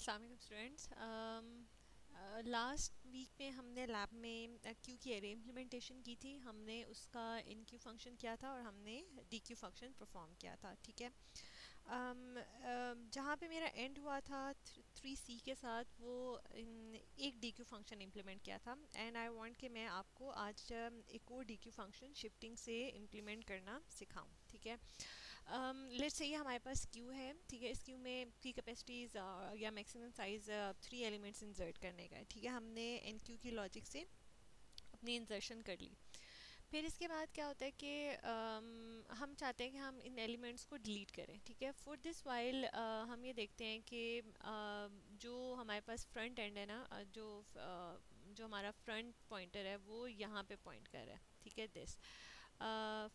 अस्सलाम वालेकुम students. Last week में हमने लैब में क्यू की एरे इम्प्लीमेंटेशन की थी। हमने उसका इन क्यू फंक्शन किया था और हमने डी क्यू फंक्शन परफॉर्म किया था। ठीक है। जहाँ पे मेरा एंड हुआ था 3C के साथ, वो एक डी क्यू फंक्शन इम्प्लीमेंट किया था। एंड आई वांट कि मैं आपको आज एक और डी क्यू फंक्शन शिफ्टिंग से इम्प्लीमेंट करना सिखाऊं। ठीक है। लेट्स से हमारे पास क्यू है। ठीक है। इस क्यू में की कैपेसिटीज या मैक्सिमम साइज 3 एलिमेंट्स इंसर्ट करने का है। ठीक है। हमने एन क्यू की लॉजिक से अपनी इंसर्शन कर ली। फिर इसके बाद क्या होता है कि हम चाहते हैं कि हम इन एलिमेंट्स को डिलीट करें। ठीक है। फॉर दिस वाइल हम ये देखते हैं कि जो हमारे पास फ्रंट एंड है ना, जो हमारा फ्रंट पॉइंटर है वो यहाँ पे पॉइंट कर रहा है। ठीक है। दिस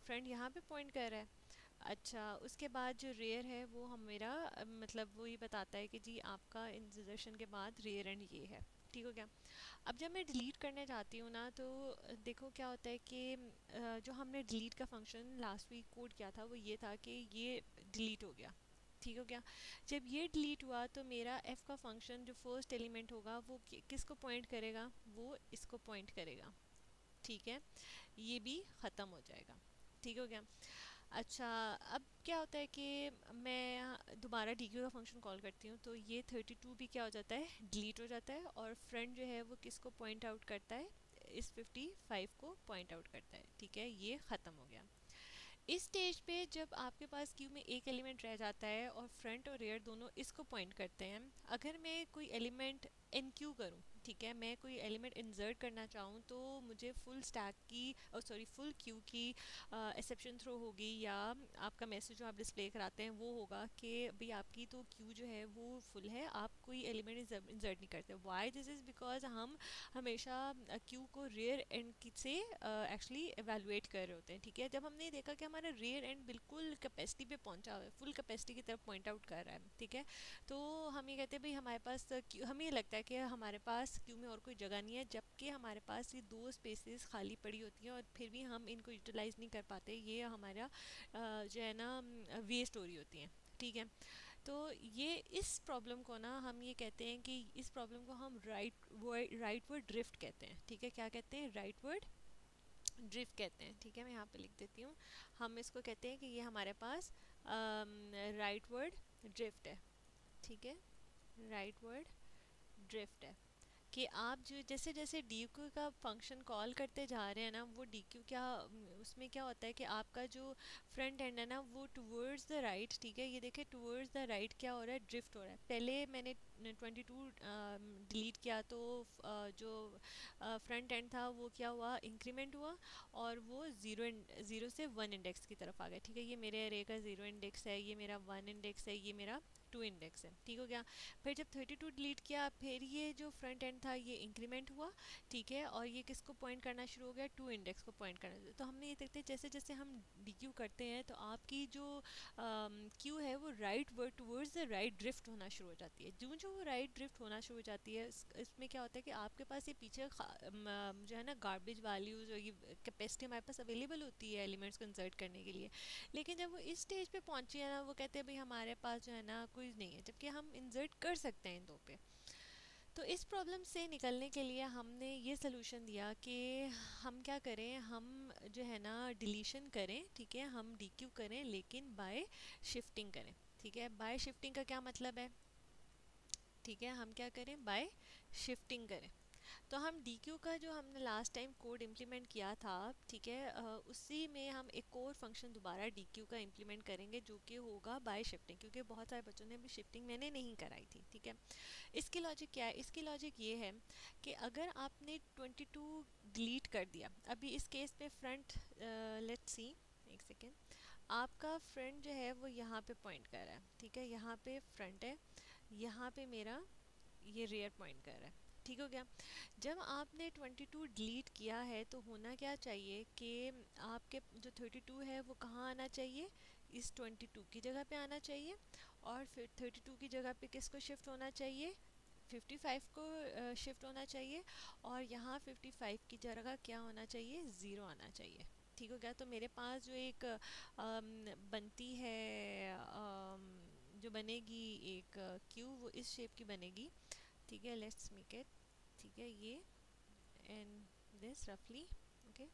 फ्रंट यहाँ पे पॉइंट कर रहा है। अच्छा, उसके बाद जो रेयर है वो हम मेरा मतलब वो ये बताता है कि जी आपका इंसर्शन के बाद रेयर एंड ये है। ठीक हो गया। अब जब मैं डिलीट करने जाती हूँ ना, तो देखो क्या होता है कि जो हमने डिलीट का फंक्शन लास्ट वीक कोड किया था वो ये था कि ये डिलीट हो गया। ठीक हो गया। जब ये डिलीट हुआ तो मेरा एफ का फंक्शन जो फर्स्ट एलिमेंट होगा वो किसको पॉइंट करेगा, वो इसको पॉइंट करेगा। ठीक है। ये भी ख़त्म हो जाएगा। ठीक हो गया। अच्छा, अब क्या होता है कि मैं दोबारा डी क्यू का फंक्शन कॉल करती हूँ तो ये 32 भी क्या हो जाता है, डिलीट हो जाता है। और फ्रंट जो है वो किसको पॉइंट आउट करता है, इस 55 को पॉइंट आउट करता है। ठीक है। ये ख़त्म हो गया। इस स्टेज पे जब आपके पास क्यू में एक एलिमेंट रह जाता है और फ्रंट और रेयर दोनों इसको पॉइंट करते हैं, अगर मैं कोई एलिमेंट इन क्यू करूँ, ठीक है, मैं कोई एलिमेंट इंसर्ट करना चाहूँ तो मुझे फुल स्टैक की फुल क्यू की एक्सेप्शन थ्रो होगी, या आपका मैसेज जो आप डिस्प्ले कराते हैं वो होगा कि भाई आपकी तो क्यू जो है वो फुल है, आप कोई एलिमेंट इंसर्ट नहीं करते। वाई दिस इज़ बिकॉज हम हमेशा क्यू को रेयर एंड से एक्चुअली एवेलुएट कर रहे होते हैं। ठीक है। जब हमने देखा कि हमारा रेयर एंड बिल्कुल कैपेसिटी पे पहुंचा हुआ है, फुल कैपेसिटी की तरफ पॉइंट आउट कर रहा है, ठीक है, तो हम ये कहते हैं भाई हमारे पास हमें ये लगता है कि हमारे पास क्यू में और कोई जगह नहीं है, जबकि हमारे पास ये दो स्पेसेस खाली पड़ी होती हैं और फिर भी हम इनको यूटिलाइज नहीं कर पाते। ये हमारा जो है ना वेस्ट हो रही होती हैं। ठीक है। तो ये इस प्रॉब्लम को ना हम ये कहते हैं कि इस प्रॉब्लम को हम राइटवर्ड ड्रिफ्ट कहते हैं। ठीक है। क्या कहते हैं, राइटवर्ड ड्रिफ्ट कहते हैं। ठीक है। मैं यहाँ पे लिख देती हूँ। हम इसको कहते हैं कि ये हमारे पास राइटवर्ड ड्रिफ्ट है। ठीक है। राइटवर्ड ड्रिफ्ट है कि आप जो जैसे जैसे डी क्यू का फंक्शन कॉल करते जा रहे हैं ना, वो डी क्यू क्या उसमें क्या होता है कि आपका जो फ्रंट एंड है ना वो टूवर्ड्स द राइट, ठीक है, ये देखिए टूवर्ड्स द राइट क्या हो रहा है, ड्रिफ्ट हो रहा है। पहले मैंने 22 डिलीट किया तो जो फ्रंट एंड था वो क्या हुआ, इंक्रीमेंट हुआ और वो ज़ीरो से 1 इंडेक्स की तरफ आ गया। ठीक है। ये मेरे एरे का 0 इंडेक्स है, ये मेरा 1 इंडेक्स है, ये मेरा 2 इंडेक्स है। ठीक हो गया। फिर जब 32 डिलीट किया, फिर ये जो फ्रंट एंड था ये इंक्रीमेंट हुआ। ठीक है। और ये किसको पॉइंट करना शुरू हो गया, 2 इंडेक्स को पॉइंट करना। तो हमने ये देखते हैं जैसे जैसे हम डी क्यू करते हैं तो आपकी जो क्यू है वो right word towards the right drift होना शुरू हो जाती है। जो जो वो राइट ड्रिफ्ट होना शुरू हो जाती है, इसमें क्या होता है कि आपके पास ये पीछे जो है ना गार्बेज वैल्यूज और ये कैपेसिटी हमारे पास अवेलेबल होती है एलिमेंट्स को इंसर्ट करने के लिए। लेकिन जब वो इस स्टेज पे पहुंची है ना, वो कहते हैं भाई हमारे पास जो है ना कोई नहीं है, जबकि हम इंसर्ट कर सकते हैं इन दो पे। तो इस प्रॉब्लम से निकलने के लिए हमने ये सोल्यूशन दिया कि हम क्या करें, हम जो है ना डिलीशन करें। ठीक है। हम डीक्यू करें लेकिन बाय शिफ्टिंग करें। ठीक है। बाय शिफ्टिंग का क्या मतलब है, ठीक है, हम क्या करें, बाय शिफ्टिंग करें। तो हम डी क्यू का जो हमने लास्ट टाइम कोड इम्प्लीमेंट किया था, ठीक है, उसी में हम एक और फंक्शन दोबारा डी क्यू का इम्प्लीमेंट करेंगे जो कि होगा बाय शिफ्टिंग, क्योंकि बहुत सारे बच्चों ने अभी शिफ्टिंग मैंने नहीं कराई थी। ठीक है। इसकी लॉजिक क्या है, इसकी लॉजिक ये है कि अगर आपने 22 डिलीट कर दिया, अभी इस केस पे फ्रंट, लेट्स सी, एक सेकेंड, आपका फ्रंट जो है वो यहाँ पे पॉइंट कर रहा है। ठीक है। यहाँ पे फ्रंट है, यहाँ पे मेरा ये रेयर पॉइंट कर रहा है। ठीक हो गया। जब आपने 22 डिलीट किया है तो होना क्या चाहिए कि आपके जो 32 है वो कहाँ आना चाहिए, इस 22 की जगह पे आना चाहिए। और फिर 32 की जगह पे किसको शिफ्ट होना चाहिए, 55 को शिफ्ट होना चाहिए। और यहाँ 55 की जगह क्या होना चाहिए, ज़ीरो आना चाहिए। ठीक हो गया। तो मेरे पास जो एक बनती है जो बनेगी एक क्यू वो इस शेप की बनेगी, ठीक है। लेट्स मेक इट, ठीक है, ये एंड दिस रफली, ओके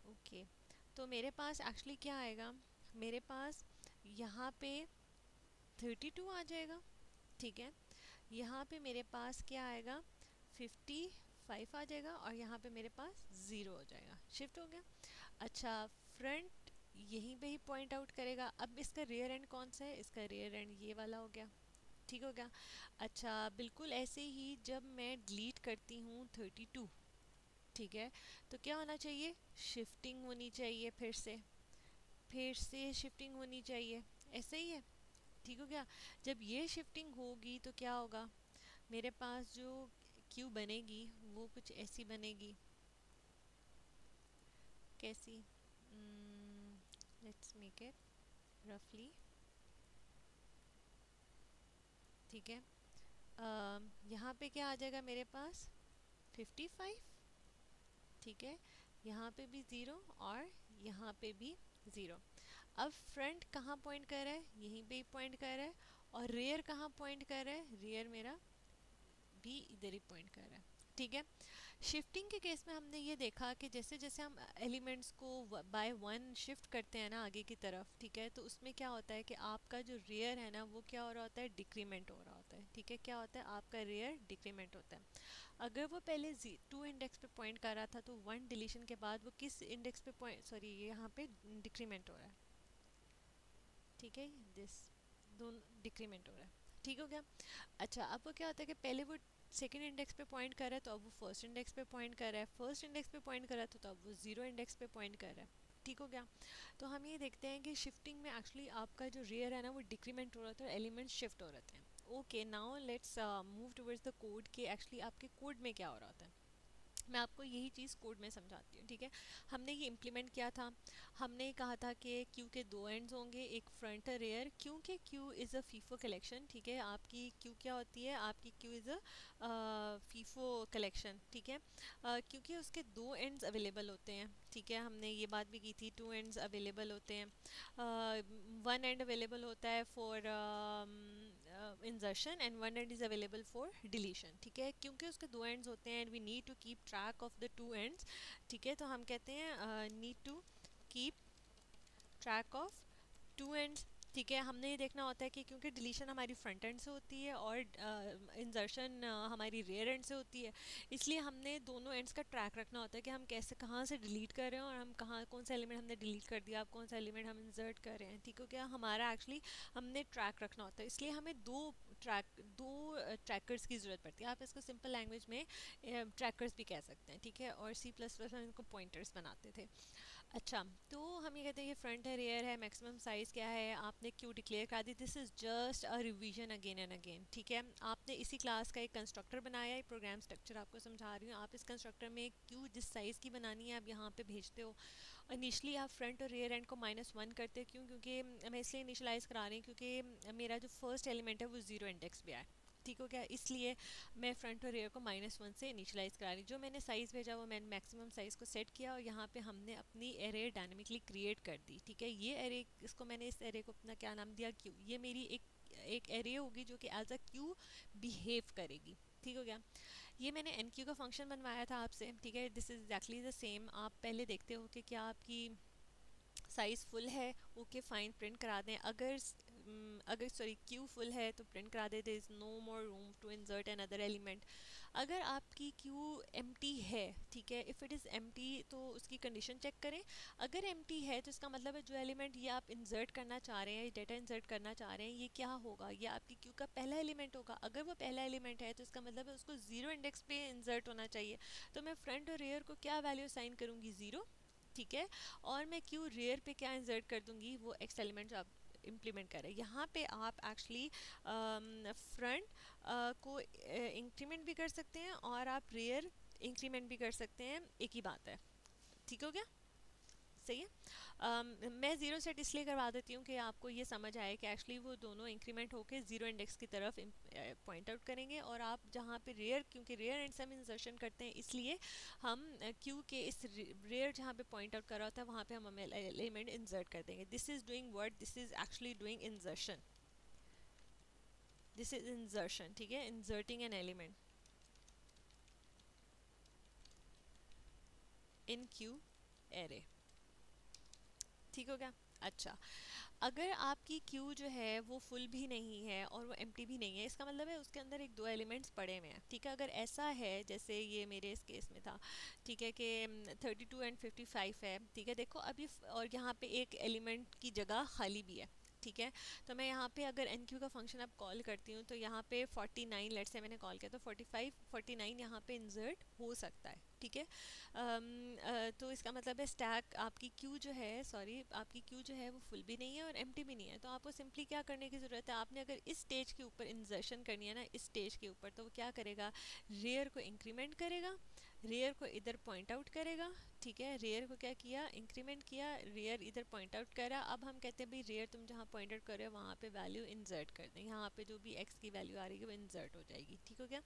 ओके। तो मेरे पास एक्चुअली क्या आएगा, मेरे पास यहाँ पे 32 आ जाएगा, ठीक है। यहाँ पे मेरे पास क्या आएगा, 55 आ जाएगा, और यहाँ पे मेरे पास 0 हो जाएगा, शिफ्ट हो गया। अच्छा, फ्रंट यहीं पे ही पॉइंट आउट करेगा। अब इसका रियर एंड कौन सा है, इसका रियर एंड ये वाला हो गया, ठीक हो गया। अच्छा, बिल्कुल ऐसे ही जब मैं डिलीट करती हूँ 32, ठीक है, तो क्या होना चाहिए, शिफ्टिंग होनी चाहिए, फिर से शिफ्टिंग होनी चाहिए, ऐसे ही है, ठीक हो गया। जब ये शिफ्टिंग होगी तो क्या होगा, मेरे पास जो क्यू बनेगी वो कुछ ऐसी बनेगी, कैसी, लेट्स मेक इट रफली, ठीक है। यहाँ पे क्या आ जाएगा मेरे पास 55, ठीक है, यहाँ पे भी 0 और यहाँ पे भी 0। अब फ्रंट कहाँ पॉइंट कर रहा है, यहीं पे ही पॉइंट कर रहा है, और रियर कहाँ पॉइंट कर रहा है, रियर मेरा भी इधर ही पॉइंट कर रहा है, ठीक है। शिफ्टिंग के केस में हमने ये देखा कि जैसे जैसे हम एलिमेंट्स को बाय वन शिफ्ट करते हैं ना आगे की तरफ, ठीक है, तो उसमें क्या होता है कि आपका जो रियर है ना वो क्या हो रहा होता है, डिक्रीमेंट हो रहा होता है, ठीक है। क्या होता है, आपका रियर डिक्रीमेंट होता है। अगर वो पहले 2 इंडेक्स पे पॉइंट कर रहा था तो 1 डिलीशन के बाद वो किस इंडेक्स पे पॉइंट, सॉरी यहाँ पे डिक्रीमेंट हो रहा है, ठीक है, दिस दोनों डिक्रीमेंट हो रहा है, ठीक हो गया। अच्छा, अब वो क्या होता है कि पहले वो सेकंड इंडेक्स पे पॉइंट कर रहा है तो अब वो फर्स्ट इंडेक्स पे पॉइंट कर रहा है, फर्स्ट इंडेक्स पे पॉइंट कर रहा है तो अब वो 0 इंडेक्स पे पॉइंट कर रहा है, ठीक हो गया। तो हम ये देखते हैं कि शिफ्टिंग में एक्चुअली आपका जो रियर है ना वो डिक्रीमेंट हो रहा था और एलिमेंट शिफ्ट हो रहे थे। Okay, now let's move towards the code के एक्चुअली आपके कोड में क्या हो रहा होता है। मैं आपको यही चीज़ कोड में समझाती हूँ, ठीक है। हमने ये इम्प्लीमेंट किया था, हमने कहा था कि क्यू के दो एंड्स होंगे, एक फ्रंट और रेयर, क्योंकि Q is a FIFO collection, ठीक है। आपकी क्यू क्या होती है, आपकी Q is a FIFO collection, ठीक है। क्योंकि उसके दो एंड्स अवेलेबल होते हैं, ठीक है, हमने ये बात भी की थी, टू एंड्स अवेलेबल होते हैं। वन एंड अवेलेबल होता है for insertion end one end is available for deletion, ठीक है। क्योंकि उसके दो एंड्स होते हैं and we need to keep track of the two ends, ठीक है, तो हम कहते हैं need to keep track of two ends, ठीक है। हमने ये देखना होता है कि क्योंकि डिलीशन हमारी फ्रंट एंड से होती है और इंजर्शन हमारी रेयर एंड से होती है, इसलिए हमने दोनों एंड्स का ट्रैक रखना होता है कि हम कैसे कहाँ से डिलीट कर रहे हैं और हम कहाँ कौन सा एलिमेंट हमने डिलीट कर दिया, अब कौन सा एलिमेंट हम इंसर्ट कर रहे हैं, ठीक हो गया। हमारा एक्चुअली हमने ट्रैक रखना होता है, इसलिए हमें दो ट्रैकर्स की ज़रूरत पड़ती है। आप इसको सिंपल लैंग्वेज में ट्रैकर्स भी कह सकते हैं, ठीक है, और C++ में इनको पॉइंटर्स बनाते थे। अच्छा, तो हम ये कहते हैं कि फ्रंट है, रेयर है, मैक्सिमम साइज़ क्या है, आपने क्यों डिक्लेयर कर दी, this is just a revision again and again, ठीक है। आपने इसी क्लास का एक कंस्ट्रक्टर बनाया है, प्रोग्राम स्ट्रक्चर आपको समझा रही हूँ। आप इस कंस्ट्रक्टर में क्यों जिस साइज़ की बनानी है आप यहाँ पे भेजते हो। इनिशली आप फ्रंट और रेयर एंड को -1 करते हो, क्यों, क्योंकि मैं इसलिए इनिशलाइज़ करा रही हूँ क्योंकि मेरा जो फर्स्ट एलिमेंट है वो 0 इंडेक्स पे आए, ठीक हो गया, इसलिए मैं फ्रंट और रेयर को -1 से इनिशलाइज़ करा रही। जो मैंने साइज़ भेजा वो मैंने मैक्सिमम साइज़ को सेट किया और यहाँ पे हमने अपनी एरे डायनेमिकली क्रिएट कर दी, ठीक है। ये एरे, इसको मैंने इस एरे को अपना क्या नाम दिया, क्यू। ये मेरी एक एरे होगी जो कि एज अ क्यू बिहेव करेगी, ठीक हो गया। ये मैंने एन क्यू का फंक्शन बनवाया था आपसे, ठीक है, this is exactly the same. आप पहले देखते हो कि क्या आपकी साइज़ फुल है, ओके फाइन, प्रिंट करा दें। अगर सॉरी क्यू फुल है तो प्रिंट करा दे, there is no more room to insert another element. अगर आपकी क्यू एम्प्टी है, ठीक है, इफ़ इट इज़ एम्प्टी तो उसकी कंडीशन चेक करें। अगर एम्प्टी है तो इसका मतलब है जो एलिमेंट ये आप इंसर्ट करना चाह रहे हैं, डेटा इंसर्ट करना चाह रहे हैं, ये क्या होगा, ये आपकी क्यू का पहला एलिमेंट होगा। अगर वो पहला एलिमेंट है तो इसका मतलब है उसको 0 इंडेक्स पे इंसर्ट होना चाहिए। तो मैं फ्रंट और रेयर को क्या वैल्यू साइन करूँगी, 0, ठीक है, और मैं क्यू रेयर पे क्या इंसर्ट कर दूंगी, वो एक्स एलिमेंट जो आप इम्प्लीमेंट करें। यहाँ पे आप एक्चुअली फ्रंट को इंक्रीमेंट भी कर सकते हैं और आप रेयर इंक्रीमेंट भी कर सकते हैं, एक ही बात है, ठीक हो गया। सही है। मैं ज़ीरो सेट इसलिए करवा देती हूँ कि आपको ये समझ आए कि एक्चुअली वो दोनों इंक्रीमेंट होके ज़ीरो इंडेक्स की तरफ पॉइंट आउट करेंगे, और आप जहाँ पे रेयर, क्योंकि रेयर एंड सम इंसर्शन करते हैं इसलिए हम क्यू के इस रेयर जहाँ पे पॉइंट आउट कर रहा होता है वहाँ पे हम एलिमेंट इंसर्ट कर देंगे। This is doing what, this is actually doing insertion, this is insertion, ठीक है, inserting an element in Q array. ठीक हो गया। अच्छा, अगर आपकी क्यू जो है वो फुल भी नहीं है और वो एम्प्टी भी नहीं है, इसका मतलब है उसके अंदर एक दो एलिमेंट्स पड़े हुए हैं। ठीक है, अगर ऐसा है जैसे ये मेरे इस केस में था, ठीक है, कि 32 एंड 55 है, ठीक है, देखो अभी और यहाँ पे एक एलिमेंट की जगह खाली भी है। ठीक है, तो मैं यहाँ पे अगर एन क्यू का फंक्शन अब कॉल करती हूँ तो यहाँ पे 49 लेट से मैंने कॉल किया तो 45 49 यहाँ पे इंसर्ट हो सकता है। ठीक है, तो इसका मतलब है स्टैक आपकी क्यू जो है, सॉरी आपकी क्यू जो है वो फुल भी नहीं है और एम्प्टी भी नहीं है। तो आपको सिंपली क्या करने की ज़रूरत है, आपने अगर इस स्टेज के ऊपर इंसर्शन करनी है ना, इस स्टेज के ऊपर, तो वो क्या करेगा, रेयर को इंक्रीमेंट करेगा, रेयर को इधर पॉइंट आउट करेगा। ठीक है, रेयर को क्या किया, इंक्रीमेंट किया, रेयर इधर पॉइंट आउट करा। अब हम कहते हैं भाई रेयर तुम जहाँ पॉइंट आउट कर रहे हो वहाँ पे वैल्यू इंसर्ट कर दें, यहाँ पे जो भी एक्स की वैल्यू आ रही है वो इंसर्ट हो जाएगी। ठीक हो गया।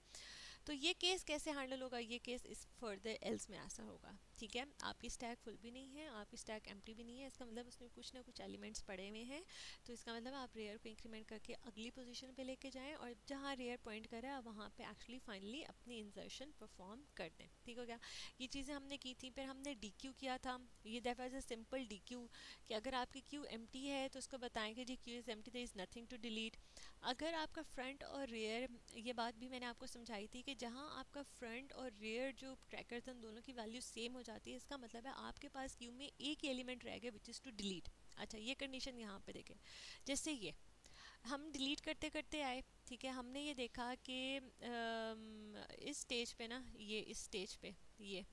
तो ये केस कैसे हैंडल होगा, ये केस इस फर्दर एल्स में ऐसा होगा। ठीक है, आपकी स्टैक फुल भी नहीं है, आपकी स्टैक एम्प्टी भी नहीं है, इसका मतलब उसमें कुछ ना कुछ एलिमेंट्स पड़े हुए हैं। तो इसका मतलब आप रेयर को इंक्रीमेंट करके अगली पोजीशन पे लेके जाएं और जहाँ रेयर पॉइंट कर रहा है वहाँ पे एक्चुअली फाइनली अपनी इंसर्शन परफॉर्म कर दें। ठीक हो गया। ये चीज़ें हमने की थी, फिर हमने डी क्यू किया था। ये that was a simple D Q कि अगर आपकी क्यू एम्प्टी है तो उसको बताएं कि जी queue is empty, there is nothing to delete. अगर आपका फ्रंट और रेयर, ये बात भी मैंने आपको समझाई थी कि जहाँ आपका फ्रंट और रेयर जो ट्रैकर्स हैं दोनों की वैल्यू सेम हो जाती है, इसका मतलब है आपके पास क्यू में एक ही एलिमेंट रह गया विच इज़ टू डिलीट। अच्छा, ये कंडीशन यहाँ पे देखें, जैसे ये हम डिलीट करते करते आए। ठीक है, हमने ये देखा कि इस स्टेज पे ना, ये इस स्टेज पे ये,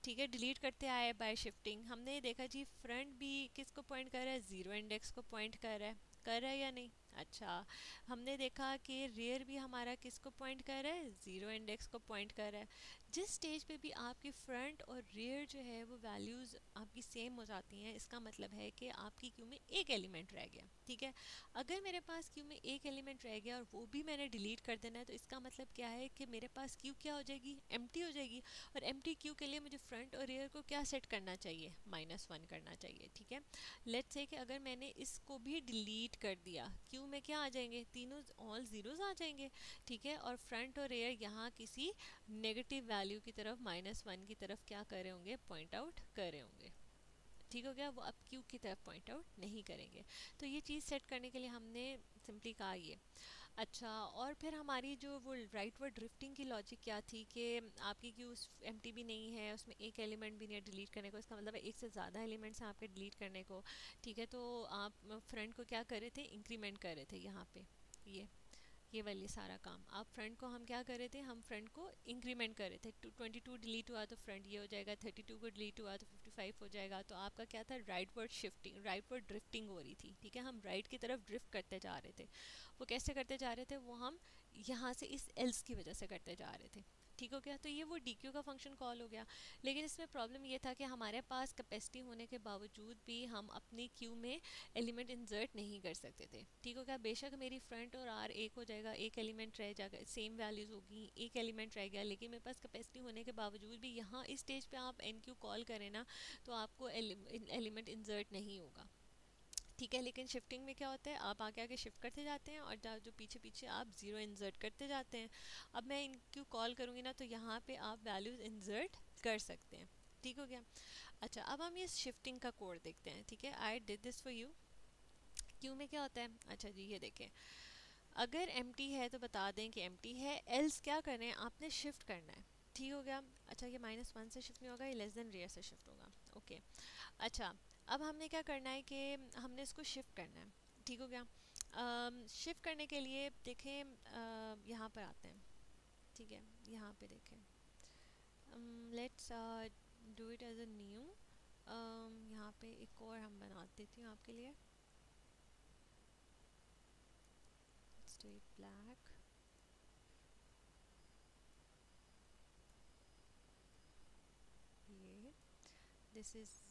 ठीक है, डिलीट करते आए बाय शिफ्टिंग, हमने ये देखा जी फ्रंट भी किसको पॉइंट कर रहा है, ज़ीरो इंडेक्स को पॉइंट कर रहा है या नहीं। अच्छा, हमने देखा कि रेयर भी हमारा किसको पॉइंट कर रहा है, ज़ीरो इंडेक्स को पॉइंट कर रहा है। जिस स्टेज पे भी आपकी फ्रंट और रेयर जो है वो वैल्यूज़ आपकी सेम हो जाती हैं, इसका मतलब है कि आपकी क्यू में एक एलिमेंट रह गया। ठीक है, अगर मेरे पास क्यू में एक एलिमेंट रह गया और वो भी मैंने डिलीट कर देना है, तो इसका मतलब क्या है कि मेरे पास क्यू क्या हो जाएगी, एम्प्टी हो जाएगी। और एम्प्टी क्यू के लिए मुझे फ्रंट और रेयर को क्या सेट करना चाहिए, -1 करना चाहिए। ठीक है, लेट्स से कि अगर मैंने इसको भी डिलीट कर दिया, क्यू में क्या आ जाएंगे, तीनों ऑल ज़ीरोज़ आ जाएंगे। ठीक है, और फ्रंट और रेयर यहाँ किसी नेगेटिव वैल्यू की तरफ, -1 की तरफ क्या कर रहे होंगे, पॉइंट आउट कर रहे होंगे। ठीक हो गया, वो अब क्यू की तरफ पॉइंट आउट नहीं करेंगे। तो ये चीज़ सेट करने के लिए हमने सिंपली कहा ये। अच्छा, और फिर हमारी जो वो राइट वर्ड ड्रिफ्टिंग की लॉजिक क्या थी कि आपकी क्यू एम्प्टी भी नहीं है, उसमें एक एलिमेंट भी नहीं है डिलीट करने को, इसका मतलब है एक से ज़्यादा एलिमेंट्स हैं आपके डिलीट करने को। ठीक है, तो आप फ्रंट को क्या कर रहे थे, इंक्रीमेंट कर रहे थे यहाँ पे, ये वाली सारा काम आप फ्रंट को हम क्या कर रहे थे, हम फ्रंट को इंक्रीमेंट कर रहे थे। 22 डिलीट हुआ तो फ्रंट ये हो जाएगा, 32 को डिलीट हुआ तो 55 हो जाएगा। तो आपका क्या था, right word shifting, right word drifting हो रही थी। ठीक है, हम राइट की तरफ ड्रिफ्ट करते जा रहे थे। वो कैसे करते जा रहे थे, वो हम यहाँ से इस एल्स की वजह से करते जा रहे थे। ठीक हो गया, तो ये वो डी क्यू का फंक्शन कॉल हो गया। लेकिन इसमें प्रॉब्लम ये था कि हमारे पास कैपेसिटी होने के बावजूद भी हम अपनी क्यू में एलिमेंट इंसर्ट नहीं कर सकते थे। ठीक हो गया, बेशक मेरी फ्रंट और आर एक हो जाएगा, एक एलिमेंट रह जाएगा, सेम वैल्यूज़ होगी, एक एलिमेंट रह गया, लेकिन मेरे पास कैपेसिटी होने के बावजूद भी यहाँ इस स्टेज पे आप एन क्यू कॉल करें ना, तो आपको एलिमेंट इंसर्ट नहीं होगा। ठीक है, लेकिन शिफ्टिंग में क्या होता है, आप आगे आगे शिफ्ट करते जाते हैं और जो पीछे पीछे आप ज़ीरो इंसर्ट करते जाते हैं। अब मैं इनक्यू कॉल करूँगी ना, तो यहाँ पे आप वैल्यूज़ इंसर्ट कर सकते हैं। ठीक हो गया। अच्छा, अब हम ये शिफ्टिंग का कोड देखते हैं। ठीक है, I did this for you. Q में क्या होता है, अच्छा जी ये देखें, अगर एम्प्टी है तो बता दें कि एम्प्टी है, एल्स क्या करना है, आपने शिफ्ट करना है। ठीक हो गया। अच्छा, ये -1 से शिफ्ट नहीं होगा, ये लेस देन रेयर से शिफ्ट होगा। ओके, अच्छा, अब हमने क्या करना है कि हमने इसको शिफ्ट करना है। ठीक हो गया। शिफ्ट करने के लिए देखें, यहाँ पर आते हैं। ठीक है, यहाँ पे देखें, let's do it as a new. यहाँ पे एक और हम बना देती हूँ आपके लिए, लेट्स डू इट ब्लैक। ये दिस इज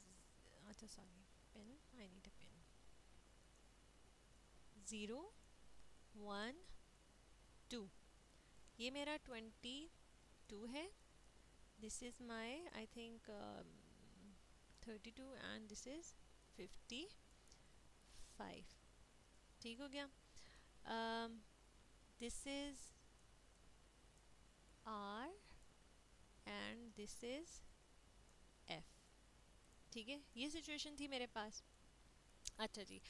अच्छा sorry, pen, I need a pen. 0 1 2, ये मेरा 22 है, this is my I think 32 and this is 55। ठीक हो गया। This is R and this is F। ठीक है, ये सिचुएशन थी मेरे पास। अच्छा जी,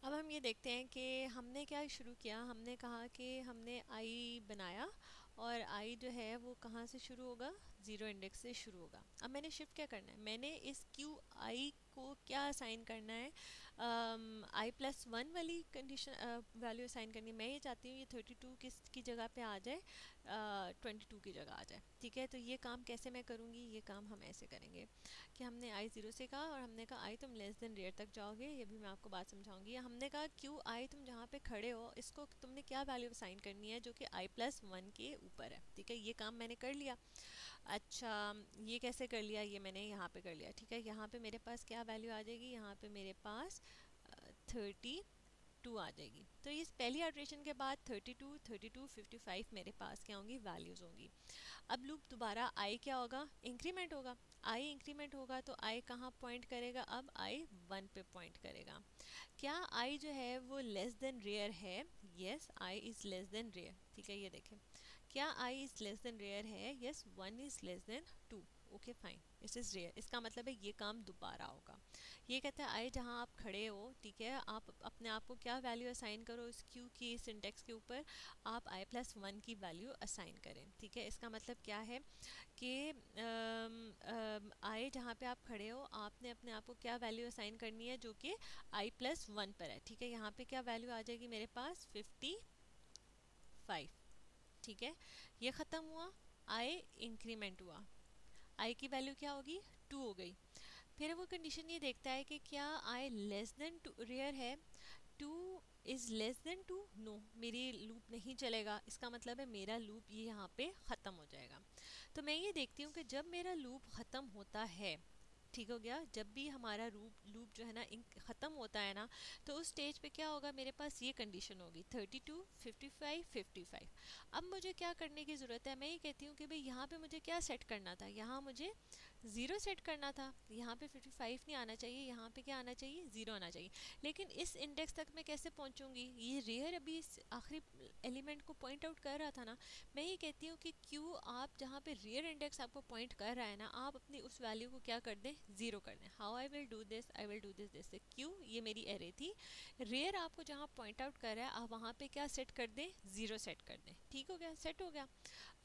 अब हम ये देखते हैं कि हमने क्या शुरू किया। हमने कहा कि हमने आई बनाया और आई जो है वो कहाँ से शुरू होगा, ज़ीरो इंडेक्स से शुरू होगा। अब मैंने शिफ्ट क्या करना है, मैंने इस क्यू आई को क्या असाइन करना है, आई प्लस वन वाली कंडीशन वैल्यू असाइन करनी है। मैं ये चाहती हूँ ये 32 किसकी जगह पे आ जाए, 22 की जगह आ जाए। ठीक है, तो ये काम कैसे मैं करूँगी, ये काम हम ऐसे करेंगे कि हमने आई ज़ीरो से कहा और हमने कहा आई तुम लेस देन रेयर तक जाओगे, ये भी मैं आपको बात समझाऊंगी। हमने कहा क्यू आई तुम जहाँ पे खड़े हो इसको तुमने क्या वैल्यू असाइन करनी है जो कि आई प्लस वन के ऊपर है। ठीक है, ये काम मैंने कर लिया। अच्छा, ये कैसे कर लिया, ये मैंने यहाँ पे कर लिया। ठीक है, यहाँ पे मेरे पास क्या वैल्यू आ जाएगी, यहाँ पे मेरे पास 32 आ जाएगी। तो इस पहली आइटरेशन के बाद 32 32 55 मेरे पास क्या होंगी, वैल्यूज़ होंगी। अब लूप दोबारा आई क्या होगा, इंक्रीमेंट होगा। आई इंक्रीमेंट होगा तो आई कहाँ पॉइंट करेगा, अब आई 1 पे पॉइंट करेगा। क्या आई जो है वो लेस देन रेयर है, yes I is less than rear. ठीक है, ये देखें, क्या I is less than rear है, yes one is less than two. Okay fine, इस इज़ रेयर, इसका मतलब है ये काम दोबारा होगा। ये कहता है आई जहाँ आप खड़े हो, ठीक है, आप अपने आप को क्या वैल्यू असाइन करो इस क्यू की सिंटेक्स के ऊपर, आप आई प्लस वन की वैल्यू असाइन करें। ठीक है, इसका मतलब क्या है कि आई जहाँ पे आप खड़े हो आपने अपने आप को क्या वैल्यू असाइन करनी है जो कि आई प्लस वन पर है। ठीक है, यहाँ पे क्या वैल्यू आ जाएगी मेरे पास 55। ठीक है, ये ख़त्म हुआ, आई इंक्रीमेंट हुआ, आई की वैल्यू क्या होगी, 2 हो गई। फिर वो कंडीशन ये देखता है कि क्या आई लेस देन टू रेयर है, 2 इज़ लेस देन 2, नो मेरी लूप नहीं चलेगा। इसका मतलब है मेरा लूप ये यहाँ पे ख़त्म हो जाएगा। तो मैं ये देखती हूँ कि जब मेरा लूप ख़त्म होता है, ठीक हो गया, जब भी हमारा लूप जो है ना ख़त्म होता है ना, तो उस स्टेज पे क्या होगा, मेरे पास ये कंडीशन होगी 32 55 55। अब मुझे क्या करने की ज़रूरत है, मैं ये कहती हूँ कि भाई यहाँ पे मुझे क्या सेट करना था, यहाँ मुझे ज़ीरो सेट करना था, यहाँ पे 55 नहीं आना चाहिए, यहाँ पे क्या आना चाहिए, ज़ीरो आना चाहिए। लेकिन इस इंडेक्स तक मैं कैसे पहुँचूँगी, ये रेयर अभी इस आखिरी एलिमेंट को पॉइंट आउट कर रहा था ना। मैं ये कहती हूँ कि क्यों आप जहाँ पे रेयर इंडेक्स आपको पॉइंट कर रहा है ना, आप अपनी उस वैल्यू को क्या कर दें, ज़ीरो कर दें। How I will do this, I will do this this क्यों, ये मेरी एरे थी, रेयर आपको जहाँ पॉइंट आउट कर रहा है आप वहाँ पे क्या सेट कर दें, ज़ीरो सेट कर दें। ठीक हो गया, सेट हो गया।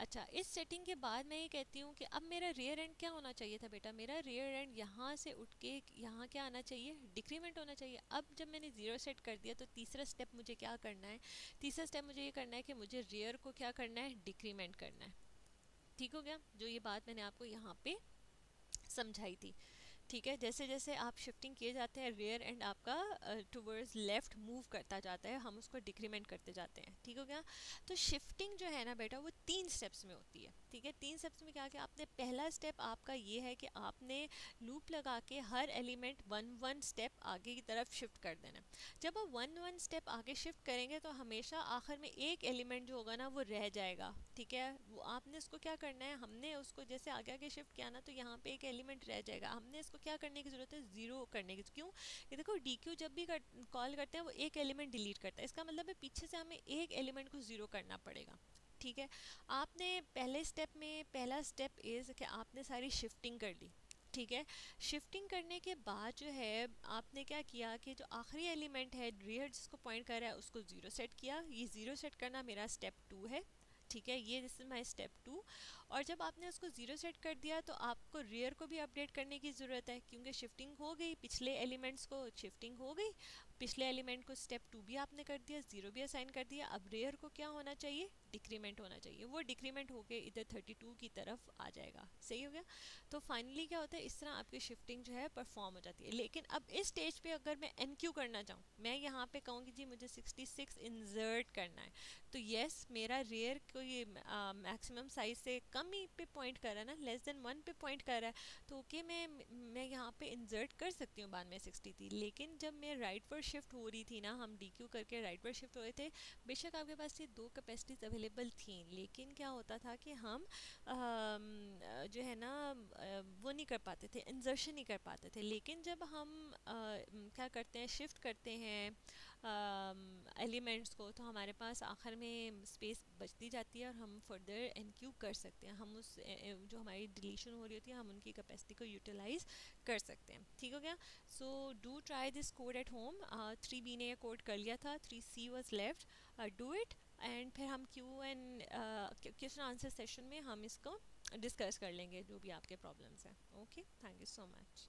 अच्छा, इस सेटिंग के बाद मैं ये कहती हूँ कि अब मेरा रियर एंड क्या होना चाहिए था बेटा, मेरा रियर एंड यहाँ से उठ के यहाँ क्या आना चाहिए, डिक्रीमेंट होना चाहिए। अब जब मैंने ज़ीरो सेट कर दिया तो तीसरा स्टेप मुझे क्या करना है, तीसरा स्टेप मुझे ये करना है कि मुझे रियर को क्या करना है, डिक्रीमेंट करना है। ठीक हो गया, जो ये बात मैंने आपको यहाँ पे समझाई थी। ठीक है, जैसे जैसे आप शिफ्टिंग किए जाते हैं रेयर एंड आपका टुवर्ड्स लेफ्ट मूव करता जाता है, हम उसको डिक्रीमेंट करते जाते हैं। ठीक हो गया, तो शिफ्टिंग जो है ना बेटा वो 3 स्टेप्स में होती है। ठीक है, 3 स्टेप्स में क्या क्या, आपने पहला स्टेप आपका ये है कि आपने लूप लगा के हर एलिमेंट 1 1 स्टेप आगे की तरफ शिफ्ट कर देना। जब आप 1 1 स्टेप आगे शिफ्ट करेंगे तो हमेशा आखिर में एक एलिमेंट जो होगा ना वो रह जाएगा। ठीक है, वो आपने उसको क्या करना है, हमने उसको जैसे आगे आगे शिफ्ट किया ना तो यहाँ पे एक एलिमेंट रह जाएगा, हमने इसको क्या करने की ज़रूरत है, ज़ीरो करने की। क्यों, ये देखो डी क्यू जब भी कॉल करते हैं वो एक एलिमेंट डिलीट करता है, इसका मतलब है पीछे से हमें एक एलिमेंट को ज़ीरो करना पड़ेगा। ठीक है, आपने पहले स्टेप में पहला स्टेप इज़ कि आपने सारी शिफ्टिंग कर ली। ठीक है, शिफ्टिंग करने के बाद जो है आपने क्या किया कि जो आखिरी एलिमेंट है रियर जिसको पॉइंट कर रहा है उसको ज़ीरो सेट किया, ये ज़ीरो सेट करना मेरा स्टेप 2 है। ठीक है, ये दिस इज माई स्टेप 2। और जब आपने उसको ज़ीरो सेट कर दिया तो आपको रियर को भी अपडेट करने की ज़रूरत है क्योंकि शिफ्टिंग हो गई, पिछले एलिमेंट्स को शिफ्टिंग हो गई, पिछले एलिमेंट को स्टेप 2 भी आपने कर दिया, 0 भी असाइन कर दिया, अब रेयर को क्या होना चाहिए, डिक्रीमेंट होना चाहिए, वो डिक्रीमेंट होके इधर 32 की तरफ आ जाएगा। सही हो गया। तो फाइनली क्या होता है, इस तरह आपकी शिफ्टिंग जो है परफॉर्म हो जाती है। लेकिन अब इस स्टेज पे अगर मैं एनक्यू करना चाहूँ, मैं यहाँ पे कहूँगी जी मुझे 66 इंसर्ट करना है, तो यस मेरा रेयर को ये मैक्सिमम साइज से कम ही पे पॉइंट कर रहा है ना, लेस देन 1 पे पॉइंट कर रहा है, तो ओके मैं यहाँ पे इंसर्ट कर सकती हूँ बाद में 63। लेकिन जब मैं राइट पर शिफ्ट हो रही थी ना, हम डी क्यू करके राइट पर शिफ्ट हो रहे थे, बेशक आपके पास ये 2 कैपेसिटीज अवेलेबल थी, लेकिन क्या होता था कि हम जो है ना वो नहीं कर पाते थे, इंसर्शन नहीं कर पाते थे। लेकिन जब हम क्या करते हैं, शिफ्ट करते हैं एलिमेंट्स को, तो हमारे पास आखिर में स्पेस बचती जाती है और हम फर्दर एनक्यू कर सकते हैं, हम उस जो हमारी डिलीशन हो रही होती है हम उनकी कैपेसिटी को यूटिलाइज कर सकते हैं। ठीक हो गया। So do try this code at home. 3B ने ये कोड कर लिया था, 3C was left, do it, and फिर हम क्वेश्चन आंसर सेशन में हम इसको डिस्कस कर लेंगे जो भी आपके प्रॉब्लम्स हैं। Okay, thank you so much.